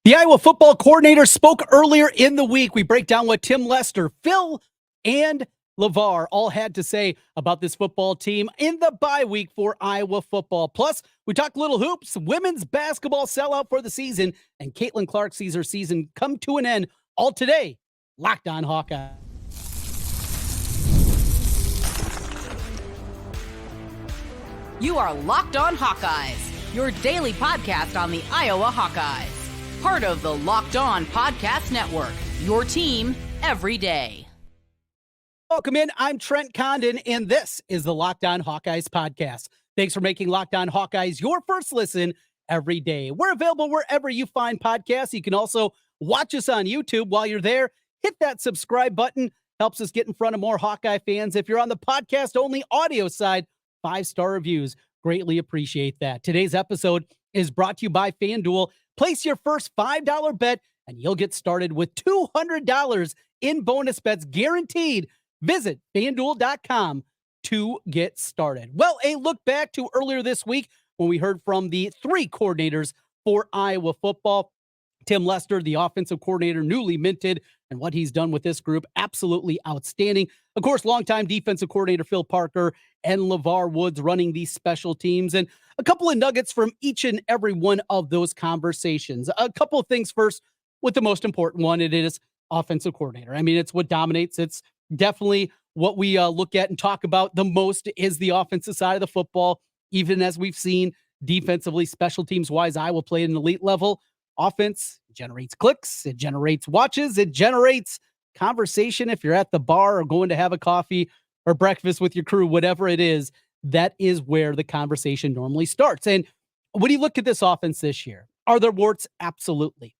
The Iowa football coordinator spoke earlier in the week. We break down what Tim Lester, Phil, and LeVar all had to say about this football team in the bye week for Iowa football. Plus, we talk little hoops, women's basketball sellout for the season, and Caitlin Clark sees her season come to an end. All today, Locked On Hawkeye. You are Locked On Hawkeyes, your daily podcast on the Iowa Hawkeyes. Part of the Locked On Podcast Network, your team every day. Welcome in. I'm Trent Condon, and this is the Locked On Hawkeyes podcast. Thanks for making Locked On Hawkeyes your first listen every day. We're available wherever you find podcasts. You can also watch us on YouTube. While you're there, hit that subscribe button. Helps us get in front of more Hawkeye fans. If you're on the podcast-only audio side, 5-star reviews. Greatly appreciate that. Today's episode is brought to you by FanDuel. Place your first $5 bet, and you'll get started with $200 in bonus bets guaranteed. Visit FanDuel.com to get started. Well, a look back to earlier this week when we heard from the three coordinators for Iowa football. Tim Lester, the offensive coordinator, newly minted, and what he's done with this group, absolutely outstanding. Of course, longtime defensive coordinator Phil Parker and LeVar Woods running these special teams, and a couple of nuggets from each and every one of those conversations. A couple of things first, with the most important one, it is offensive coordinator. I mean, it's what dominates. It's definitely what we look at and talk about the most is the offensive side of the football, even as we've seen defensively, special teams-wise, Iowa played at an elite level. Offense generates clicks, it generates watches, it generates conversation. If you're at the bar or going to have a coffee or breakfast with your crew, whatever it is, that is where the conversation normally starts. And when you look at this offense this year, are there warts? Absolutely.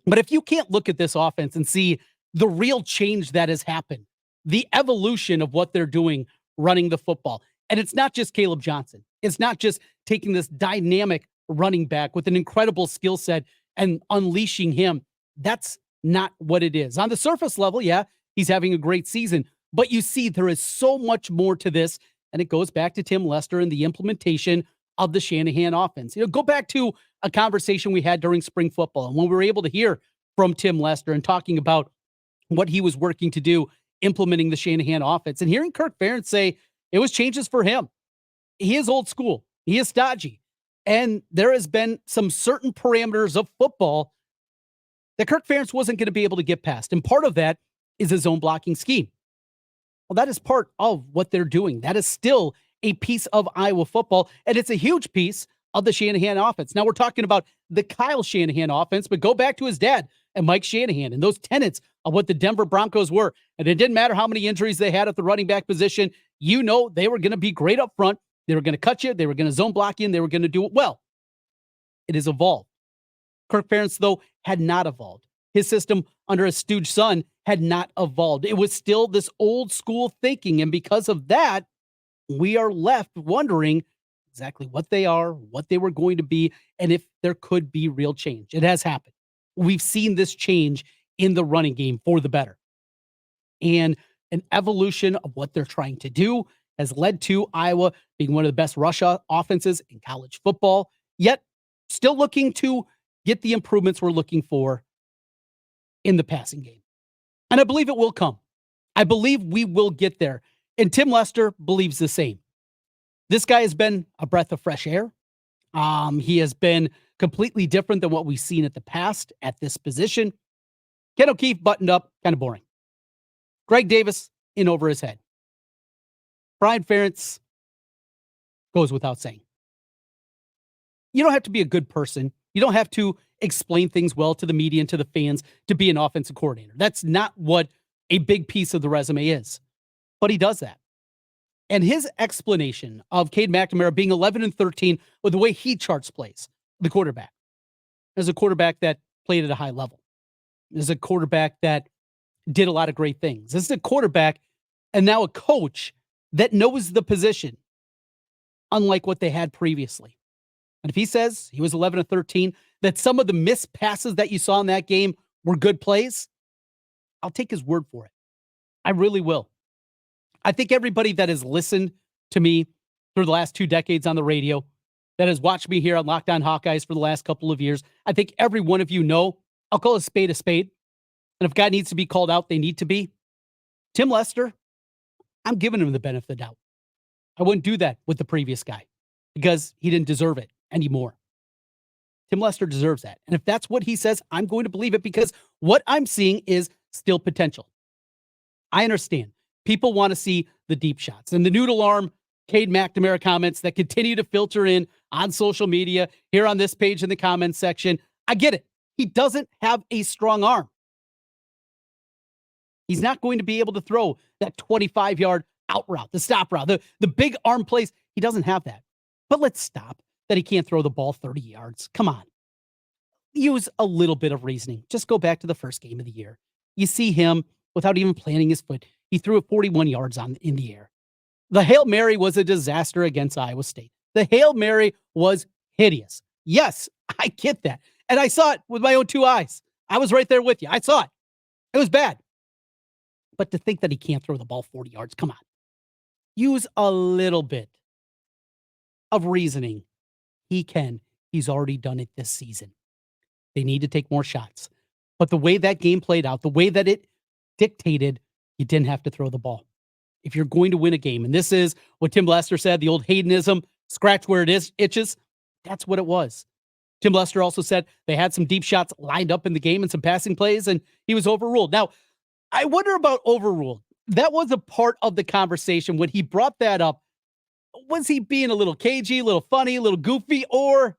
But if you can't look at this offense and see the real change that has happened, the evolution of what they're doing running the football, and it's not just Caleb Johnson. It's not just taking this dynamic running back with an incredible skill set and unleashing him. That's not what it is. On the surface level, yeah, he's having a great season, but you see there is so much more to this, and it goes back to Tim Lester and the implementation of the Shanahan offense. Go back to a conversation we had during spring football, and when we were able to hear from Tim Lester and talking about what he was working to do, implementing the Shanahan offense, and hearing Kirk Ferentz say it was changes for him. He is old school. He is stodgy. And there has been some certain parameters of football that Kirk Ferentz wasn't going to be able to get past. And part of that is his zone blocking scheme. Well, that is part of what they're doing. That is still a piece of Iowa football, and it's a huge piece of the Shanahan offense. Now we're talking about the Kyle Shanahan offense, but go back to his dad and Mike Shanahan and those tenets of what the Denver Broncos were. And it didn't matter how many injuries they had at the running back position. They were going to be great up front. They were going to cut you. They were going to zone block you, and they were going to do it well. It has evolved. Kirk Ferentz, though, had not evolved. His system under a stooge son had not evolved. It was still this old school thinking, and because of that, we are left wondering exactly what they are, what they were going to be, and if there could be real change. It has happened. We've seen this change in the running game for the better. And an evolution of what they're trying to do has led to Iowa being one of the best rush offenses in college football, yet still looking to get the improvements we're looking for in the passing game. And I believe it will come. I believe we will get there. And Tim Lester believes the same. This guy has been a breath of fresh air. He has been completely different than what we've seen at the past at this position. Ken O'Keefe buttoned up, kind of boring. Greg Davis in over his head. Brian Ferentz goes without saying. You don't have to be a good person. You don't have to explain things well to the media and to the fans to be an offensive coordinator. That's not what a big piece of the resume is. But he does that. And his explanation of Cade McNamara being 11-13 with the way he charts plays, the quarterback, as a quarterback that played at a high level, as a quarterback that did a lot of great things. This is a quarterback and now a coach that knows the position, unlike what they had previously. And if he says he was 11-13, that some of the missed passes that you saw in that game were good plays, I'll take his word for it. I really will. I think everybody that has listened to me through the last 2 decades on the radio, that has watched me here on Locked On Hawkeyes for the last couple of years, I think every one of you know I'll call a spade a spade. And if a guy needs to be called out, they need to be. Tim Lester, I'm giving him the benefit of the doubt. I wouldn't do that with the previous guy because he didn't deserve it anymore. Tim Lester deserves that. And if that's what he says, I'm going to believe it because what I'm seeing is still potential. I understand. People want to see the deep shots and the noodle arm Cade McNamara comments that continue to filter in on social media, here on this page in the comments section. I get it. He doesn't have a strong arm. He's not going to be able to throw that 25-yard out route, the stop route, the big arm plays. He doesn't have that. But let's stop that he can't throw the ball 30 yards. Come on. Use a little bit of reasoning. Just go back to the first game of the year. You see him without even planting his foot. He threw it 41 yards in the air. The Hail Mary was a disaster against Iowa State. The Hail Mary was hideous. Yes, I get that. And I saw it with my own two eyes. I was right there with you. I saw it. It was bad. But to think that he can't throw the ball 40 yards, come on. Use a little bit of reasoning. He can. He's already done it this season. They need to take more shots. But the way that game played out, the way that it dictated, you didn't have to throw the ball. If you're going to win a game, and this is what Tim Lester said, the old Haydenism, scratch where it is, itches, that's what it was. Tim Lester also said they had some deep shots lined up in the game and some passing plays, and he was overruled. Now, I wonder about overruled. That was a part of the conversation when he brought that up. Was he being a little cagey, a little funny, a little goofy, or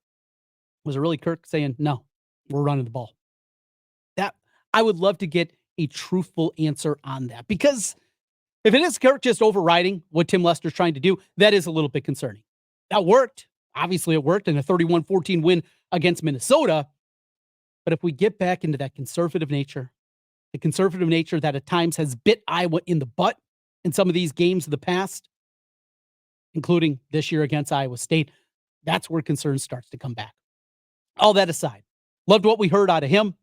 was it really Kirk saying, no, we're running the ball? That I would love to get a truthful answer on that, because if it is Kirk just overriding what Tim Lester's trying to do, that is a little bit concerning. That worked. Obviously, it worked in a 31-14 win against Minnesota. But if we get back into that conservative nature, the conservative nature that at times has bit Iowa in the butt in some of these games of the past, including this year against Iowa State, that's where concern starts to come back. All that aside, loved what we heard out of him.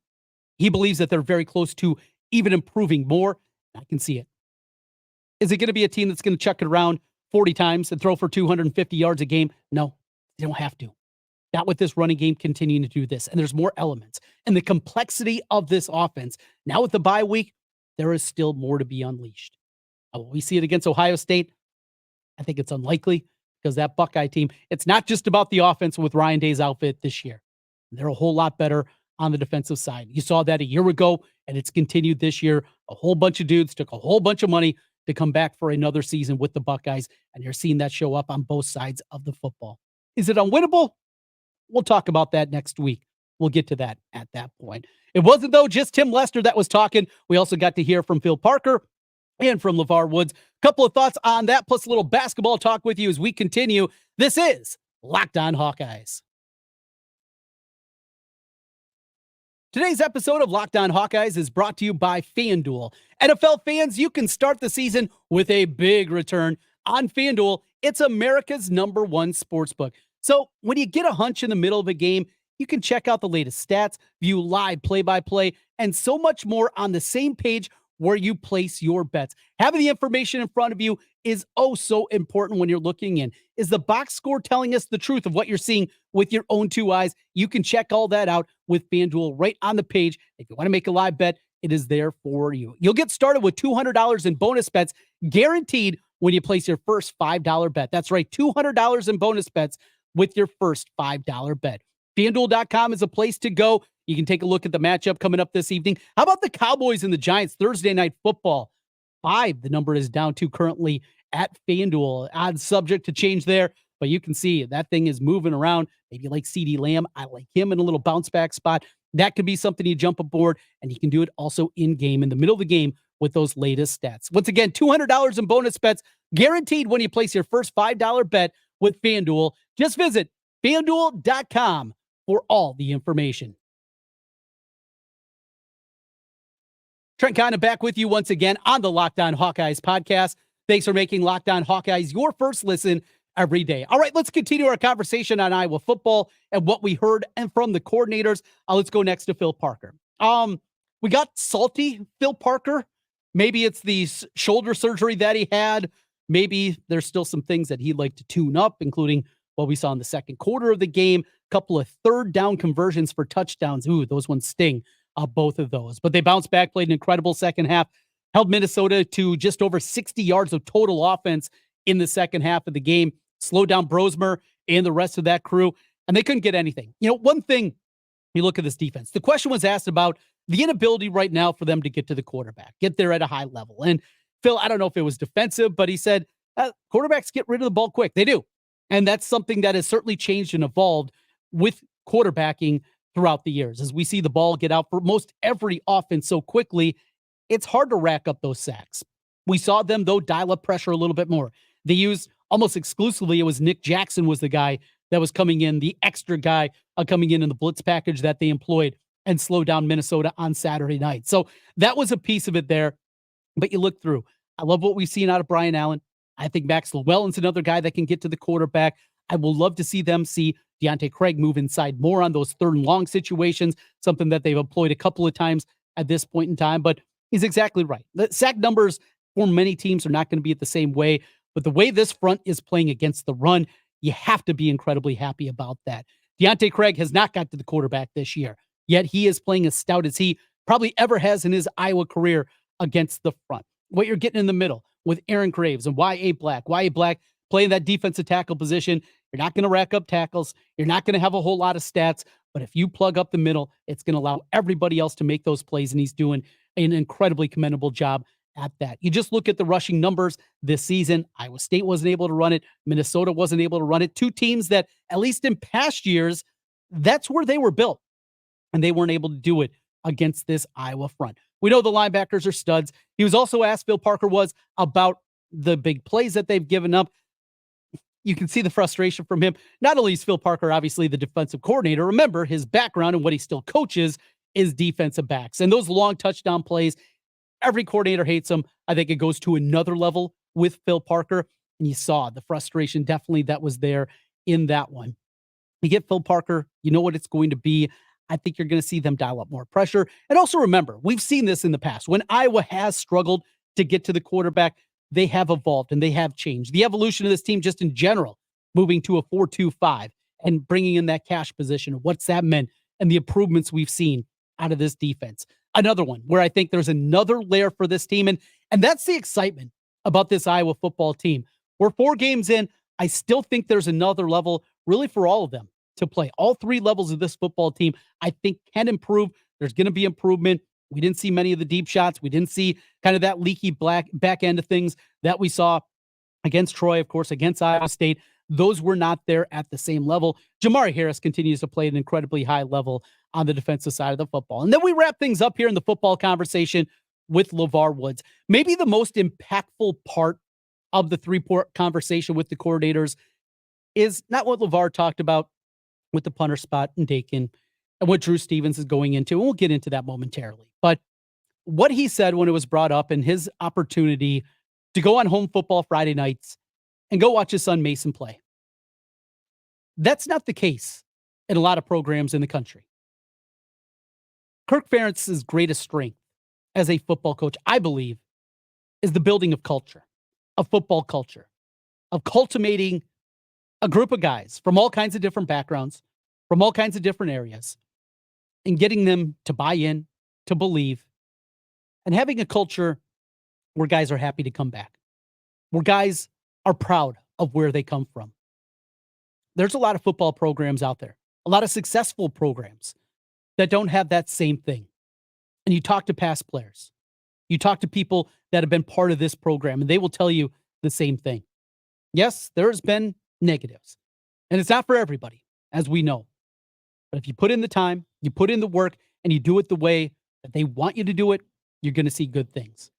He believes that they're very close to even improving more. I can see it. Is it going to be a team that's going to chuck it around 40 times and throw for 250 yards a game? No, they don't have to. Not with this running game continuing to do this. And there's more elements. And the complexity of this offense, now with the bye week, there is still more to be unleashed. Will we see it against Ohio State? I think it's unlikely because that Buckeye team, it's not just about the offense with Ryan Day's outfit this year. They're a whole lot better on the defensive side. You saw that a year ago, and it's continued this year. A whole bunch of dudes took a whole bunch of money to come back for another season with the Buckeyes, and you're seeing that show up on both sides of the football. Is it unwinnable? We'll talk about that next week. We'll get to that at that point. It wasn't, though, just Tim Lester that was talking. We also got to hear from Phil Parker and from LeVar Woods. A couple of thoughts on that, plus a little basketball talk with you as we continue. This is Locked On Hawkeyes. Today's episode of Locked On Hawkeyes is brought to you by FanDuel. NFL fans, you can start the season with a big return on FanDuel. It's America's #1 sportsbook. So when you get a hunch in the middle of a game, you can check out the latest stats, view live play-by-play, and so much more on the same page where you place your bets. Having the information in front of you is oh so important when you're looking in. Is the box score telling us the truth of what you're seeing with your own two eyes? You can check all that out with FanDuel right on the page. If you want to make a live bet, it is there for you. You'll get started with $200 in bonus bets guaranteed when you place your first $5 bet. That's right, $200 in bonus bets with your first $5 bet. FanDuel.com is a place to go. You can take a look at the matchup coming up this evening. How about the Cowboys and the Giants Thursday night football? 5, the number is down to currently at FanDuel. Odds subject to change there, but you can see that thing is moving around. Maybe you like CeeDee Lamb. I like him in a little bounce back spot. That could be something you jump aboard, and you can do it also in game, in the middle of the game with those latest stats. Once again, $200 in bonus bets guaranteed when you place your first $5 bet with FanDuel. Just visit FanDuel.com for all the information. Trent Condon back with you once again on the Locked On Hawkeyes podcast. Thanks for making Locked On Hawkeyes your first listen every day. All right, let's continue our conversation on Iowa football and what we heard and from the coordinators. Let's go next to Phil Parker. We got salty Phil Parker. Maybe it's the shoulder surgery that he had. Maybe there's still some things that he'd like to tune up, including what we saw in the second quarter of the game. A couple of third down conversions for touchdowns. Ooh, those ones sting both of those. But they bounced back, played an incredible second half, held Minnesota to just over 60 yards of total offense in the second half of the game, slowed down Brosmer and the rest of that crew, and they couldn't get anything. One thing, you look at this defense, the question was asked about the inability right now for them to get to the quarterback, get there at a high level. And Phil, I don't know if it was defensive, but he said, quarterbacks get rid of the ball quick. They do. And that's something that has certainly changed and evolved with quarterbacking throughout the years. As we see the ball get out for most every offense so quickly, it's hard to rack up those sacks. We saw them, though, dial up pressure a little bit more. They used almost exclusively, it was Nick Jackson was the guy that was coming in, the extra guy coming in the blitz package that they employed and slowed down Minnesota on Saturday night. So that was a piece of it there. But you look through. I love what we've seen out of Brian Allen. I think Max Llewellyn's another guy that can get to the quarterback. I will love to see them see Deontay Craig move inside more on those third and long situations, something that they've employed a couple of times at this point in time. But he's exactly right. The sack numbers for many teams are not going to be at the same way. But the way this front is playing against the run, you have to be incredibly happy about that. Deontay Craig has not got to the quarterback this year, yet he is playing as stout as he probably ever has in his Iowa career against the front. What you're getting in the middle with Aaron Graves and Y.A. Black playing that defensive tackle position, you're not going to rack up tackles. You're not going to have a whole lot of stats. But if you plug up the middle, it's going to allow everybody else to make those plays, and he's doing an incredibly commendable job at that. You just look at the rushing numbers this season. Iowa State wasn't able to run it. Minnesota wasn't able to run it. Two teams that, at least in past years, that's where they were built, and they weren't able to do it against this Iowa front. We know the linebackers are studs. He was also asked, Phil Parker was, about the big plays that they've given up. You can see the frustration from him. Not only is Phil Parker obviously the defensive coordinator, remember his background and what he still coaches is defensive backs. And those long touchdown plays, every coordinator hates them. I think it goes to another level with Phil Parker. And you saw the frustration definitely that was there in that one. You get Phil Parker, you know what it's going to be. I think you're going to see them dial up more pressure. And also remember, we've seen this in the past. When Iowa has struggled to get to the quarterback, they have evolved and they have changed. The evolution of this team just in general, moving to a 4-2-5 and bringing in that cash position, what's that meant, and the improvements we've seen out of this defense. Another one where I think there's another layer for this team, and that's the excitement about this Iowa football team. We're 4 games in. I still think there's another level really for all of them to play. All 3 levels of this football team, I think, can improve. There's going to be improvement. We didn't see many of the deep shots. We didn't see kind of that leaky back end of things that we saw against Troy, of course, against Iowa State. Those were not there at the same level. Jamari Harris continues to play at an incredibly high level on the defensive side of the football. And then we wrap things up here in the football conversation with LeVar Woods. Maybe the most impactful part of the 3-part conversation with the coordinators is not what LeVar talked about with the punter spot and Dakin and what Drew Stevens is going into. And we'll get into that momentarily. But what he said when it was brought up and his opportunity to go on Home Football Friday nights and go watch his son Mason play. That's not the case in a lot of programs in the country. Kirk Ferentz's greatest strength as a football coach, I believe, is the building of culture, of football culture, of cultivating a group of guys from all kinds of different backgrounds, from all kinds of different areas, and getting them to buy in, to believe, and having a culture where guys are happy to come back, where guys are proud of where they come from. There's a lot of football programs out there, a lot of successful programs that don't have that same thing. And you talk to past players, you talk to people that have been part of this program, and they will tell you the same thing. Yes, there's been negatives, and it's not for everybody, as we know. But if you put in the time, you put in the work, and you do it the way that they want you to do it, you're going to see good things.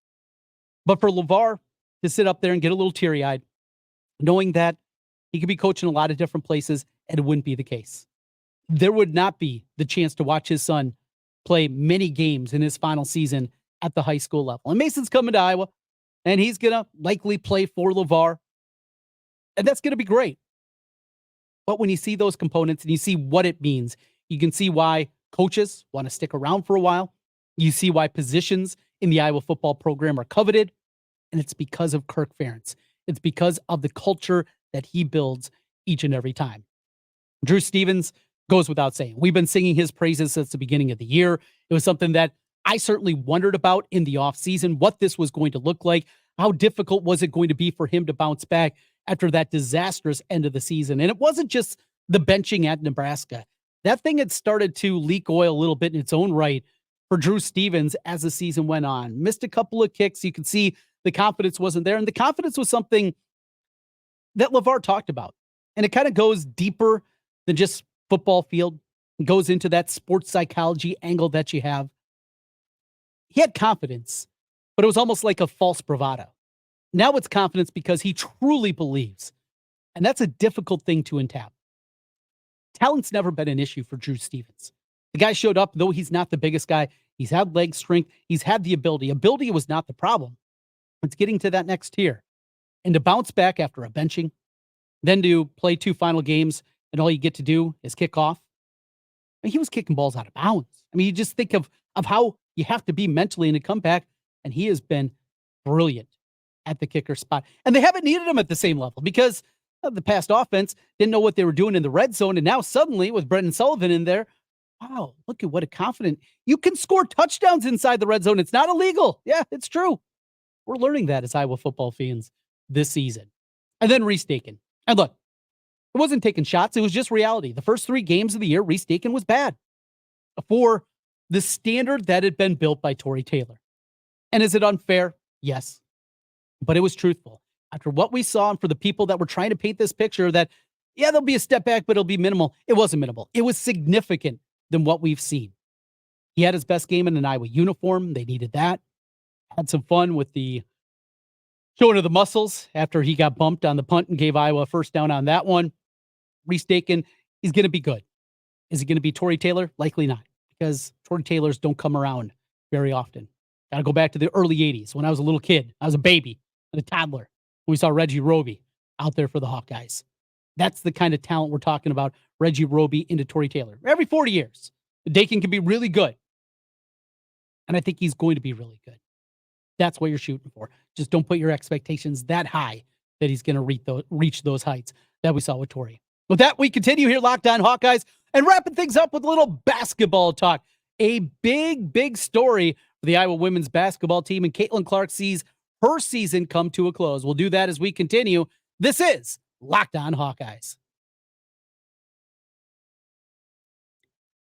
But for LeVar to sit up there and get a little teary-eyed, knowing that he could be coaching a lot of different places, and it wouldn't be the case. There would not be the chance to watch his son play many games in his final season at the high school level. And Mason's coming to Iowa, and he's going to likely play for LeVar, and that's going to be great. But when you see those components and you see what it means, you can see why coaches want to stick around for a while. You see why positions in the Iowa football program are coveted, and it's because of Kirk Ferentz. It's because of the culture that he builds each and every time. Drew Stevens goes without saying. We've been singing his praises since the beginning of the year. It was something that I certainly wondered about in the offseason, what this was going to look like. How difficult was it going to be for him to bounce back after that disastrous end of the season? And it wasn't just the benching at Nebraska. That thing had started to leak oil a little bit in its own right for Drew Stevens as the season went on. Missed a couple of kicks. You could see the confidence wasn't there. And the confidence was something that LeVar talked about. And it kind of goes deeper than just football field. It goes into that sports psychology angle that you have. He had confidence, but it was almost like a false bravado. Now it's confidence because he truly believes. And that's a difficult thing to untap. Talent's never been an issue for Drew Stevens. The guy showed up, though he's not the biggest guy. He's had leg strength. He's had the ability. Ability was not the problem. It's getting to that next tier. And to bounce back after a benching, then to play 2 final games, and all you get to do is kick off. I mean, he was kicking balls out of bounds. I mean, you just think of how you have to be mentally in a comeback, and he has been brilliant at the kicker spot. And they haven't needed him at the same level because the past offense didn't know what they were doing in the red zone, and now suddenly with Brendan Sullivan in there, wow, look at what a confident. You can score touchdowns inside the red zone. It's not illegal. Yeah, it's true. We're learning that as Iowa football fans this season. And then Reese Dakin. And look, it wasn't taking shots. It was just reality. The first 3 games of the year, Reese Dakin was bad for the standard that had been built by Tory Taylor. And is it unfair? Yes. But it was truthful. After what we saw, and for the people that were trying to paint this picture that, yeah, there'll be a step back, but it'll be minimal. It wasn't minimal. It was significant than what we've seen. He had his best game in an Iowa uniform. They needed that. Had some fun with the showing of the muscles after he got bumped on the punt and gave Iowa a first down on that one. Reese Dakin, he's going to be good. Is he going to be Tory Taylor? Likely not, because Tory Taylors don't come around very often. Got to go back to the early 80s when I was a little kid. I was a baby and a toddler when we saw Reggie Roby out there for the Hawkeyes. That's the kind of talent we're talking about. Reggie Roby into Tory Taylor. Every 40 years, Dakin can be really good. And I think he's going to be really good. That's what you're shooting for. Just don't put your expectations that high that he's going to reach those heights that we saw with Tory. With that, we continue here, Locked On Hawkeyes, and wrapping things up with a little basketball talk. A big story for the Iowa women's basketball team, and Caitlin Clark sees her season come to a close. We'll do that as we continue. This is Locked On Hawkeyes.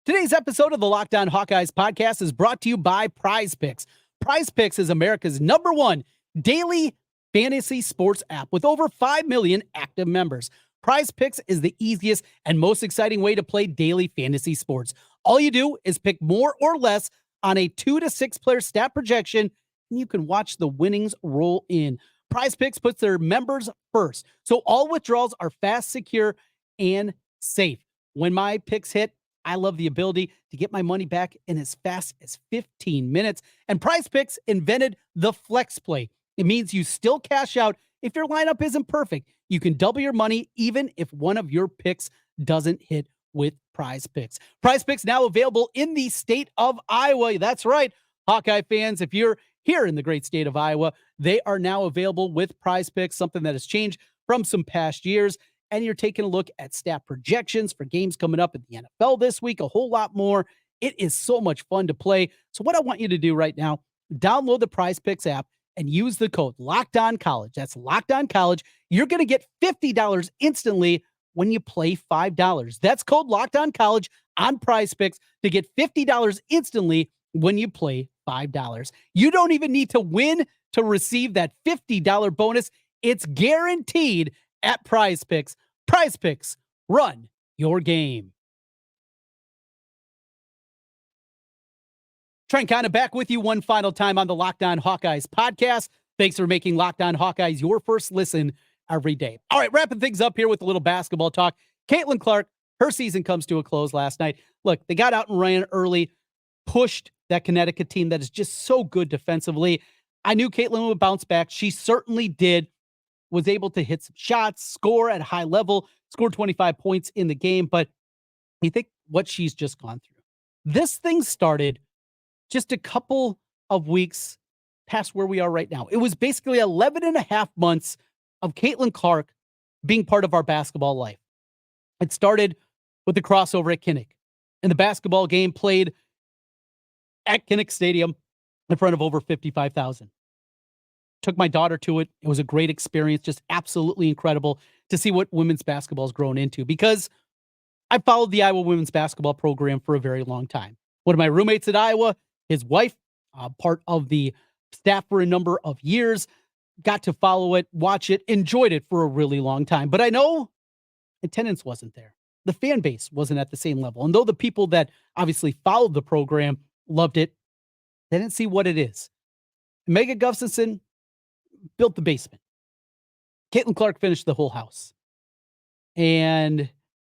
Today's episode of the Locked On Hawkeyes podcast is brought to you by Prize Picks. Prize Picks is America's #1 daily fantasy sports app with over 5 million active members. Prize Picks is the easiest and most exciting way to play daily fantasy sports. All you do is pick more or less on a 2 to 6 player stat projection, and you can watch the winnings roll in. Prize Picks puts their members first, so all withdrawals are fast, secure, and safe. When my picks hit, I love the ability to get my money back in as fast as 15 minutes. And Prize Picks invented the flex play. It means you still cash out if your lineup isn't perfect. You can double your money even if one of your picks doesn't hit with Prize Picks. Prize Picks now available in the state of Iowa. That's right, Hawkeye fans. If you're here in the great state of Iowa, they are now available with Prize Picks, something that has changed from some past years. And you're taking a look at stat projections for games coming up in the NFL this week, a whole lot more. It is so much fun to play. So what I want you to do right now, download the Prize Picks app and use the code LOCKEDONCollege. That's LOCKEDONCollege. You're going to get $50 instantly when you play $5. That's code LOCKEDONCollege on Prize Picks to get $50 instantly when you play $5. You don't even need to win to receive that $50 bonus. It's guaranteed at Prize Picks. Prize Picks, run your game. Trent Condon back with you one final time on the Locked On Hawkeyes podcast. Thanks for making Locked On Hawkeyes your first listen every day. All right, wrapping things up here with a little basketball talk. Caitlin Clark, her season comes to a close last night. Look, they got out and ran early, pushed that Connecticut team that is just so good defensively. I knew Caitlin would bounce back. She certainly did. Was able to hit some shots, score at a high level, scored 25 points in the game. But you think what she's just gone through. This thing started just a couple of weeks past where we are right now. It was basically 11 and a half months of Caitlin Clark being part of our basketball life. It started with the crossover at Kinnick. And the basketball game played at Kinnick Stadium in front of over 55,000. Took my daughter to it. It was a great experience, just absolutely incredible to see what women's basketball has grown into, because I followed the Iowa women's basketball program for a very long time. One of my roommates at Iowa, his wife, part of the staff for a number of years, got to follow it, watch it, enjoyed it for a really long time. But I know attendance wasn't there. The fan base wasn't at the same level. And though the people that obviously followed the program loved it, they didn't see what it is. Megan Gustafson built the basement. Caitlin Clark finished the whole house. And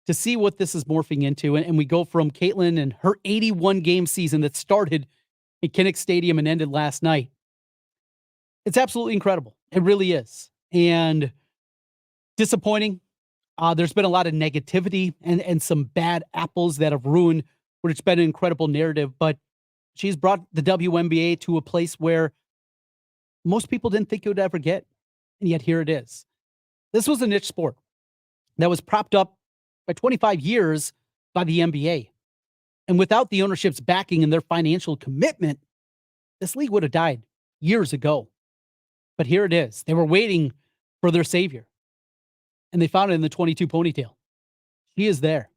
to see what this is morphing into, and we go from Caitlin and her 81-game season that started at Kinnick Stadium and ended last night, it's absolutely incredible. It really is. And disappointing. There's been a lot of negativity and some bad apples that have ruined what it's been an incredible narrative, but she's brought the WNBA to a place where most people didn't think it would ever get, and yet here it is. This was a niche sport that was propped up by 25 years by the NBA. And without the ownership's backing and their financial commitment, this league would have died years ago. But here it is. They were waiting for their savior, and they found it in the 22 ponytail. She is there.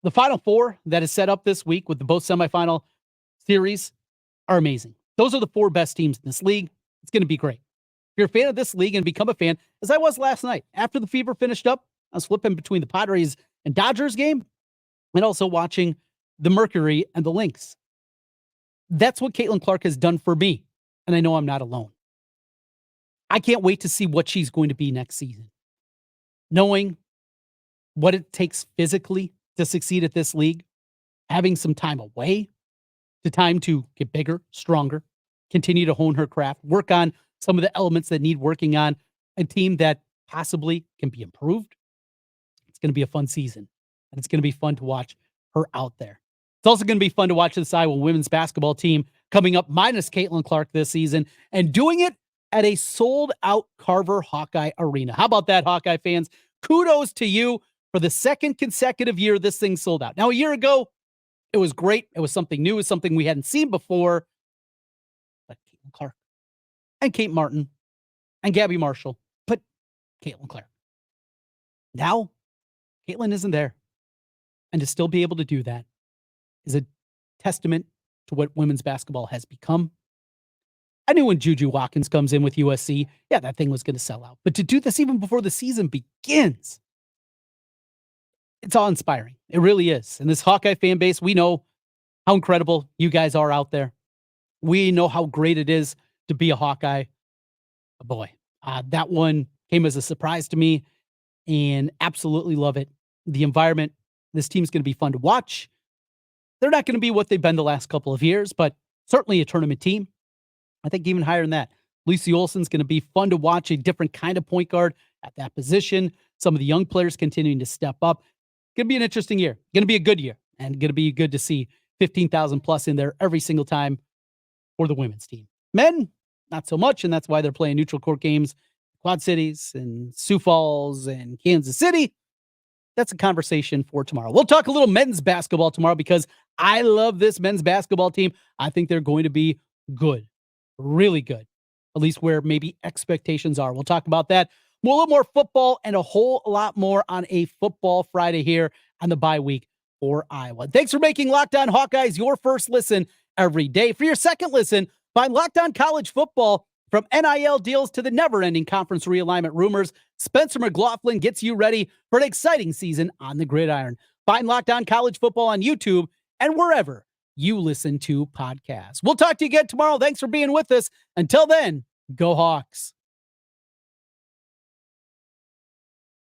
The Final Four that is set up this week with the both semifinal series are amazing. Those are the four best teams in this league. It's going to be great. If you're a fan of this league and become a fan, as I was last night, after the Fever finished up, I was flipping between the Padres and Dodgers game and also watching the Mercury and the Lynx. That's what Caitlin Clark has done for me, and I know I'm not alone. I can't wait to see what she's going to be next season. Knowing what it takes physically to succeed at this league, having some time away, the time to get bigger, stronger, continue to hone her craft, work on some of the elements that need working on, a team that possibly can be improved. It's going to be a fun season, and it's going to be fun to watch her out there. It's also going to be fun to watch this Iowa women's basketball team coming up minus Caitlin Clark this season and doing it at a sold-out Carver Hawkeye Arena. How about that, Hawkeye fans? Kudos to you for the second consecutive year this thing sold out. Now, a year ago, it was great. It was something new. It was something we hadn't seen before. But Caitlin Clark and Kate Martin and Gabby Marshall, but Caitlin Clark. Now, Caitlin isn't there. And to still be able to do that is a testament to what women's basketball has become. I knew when Juju Watkins comes in with USC, yeah, that thing was going to sell out. But to do this even before the season begins, it's awe-inspiring. It really is. And this Hawkeye fan base, we know how incredible you guys are out there. We know how great it is to be a Hawkeye. Oh boy, that one came as a surprise to me and absolutely love it. The environment, this team's going to be fun to watch. They're not going to be what they've been the last couple of years, but certainly a tournament team. I think even higher than that. Lucy Olson's going to be fun to watch, a different kind of point guard at that position. Some of the young players continuing to step up. Going to be an interesting year. Going to be a good year, and going to be good to see 15,000 plus in there every single time for the women's team. Men, not so much, and that's why they're playing neutral court games, Quad Cities and Sioux Falls and Kansas City. That's a conversation for tomorrow. We'll talk a little men's basketball tomorrow because I love this men's basketball team. I think they're going to be good, really good, at least where maybe expectations are. We'll talk about that. A little more football and a whole lot more on a Football Friday here on the bye week for Iowa. Thanks for making Locked On Hawkeyes your first listen every day. For your second listen, find Locked On College Football. From NIL deals to the never-ending conference realignment rumors, Spencer McLaughlin gets you ready for an exciting season on the gridiron. Find Locked On College Football on YouTube and wherever you listen to podcasts. We'll talk to you again tomorrow. Thanks for being with us. Until then, go Hawks.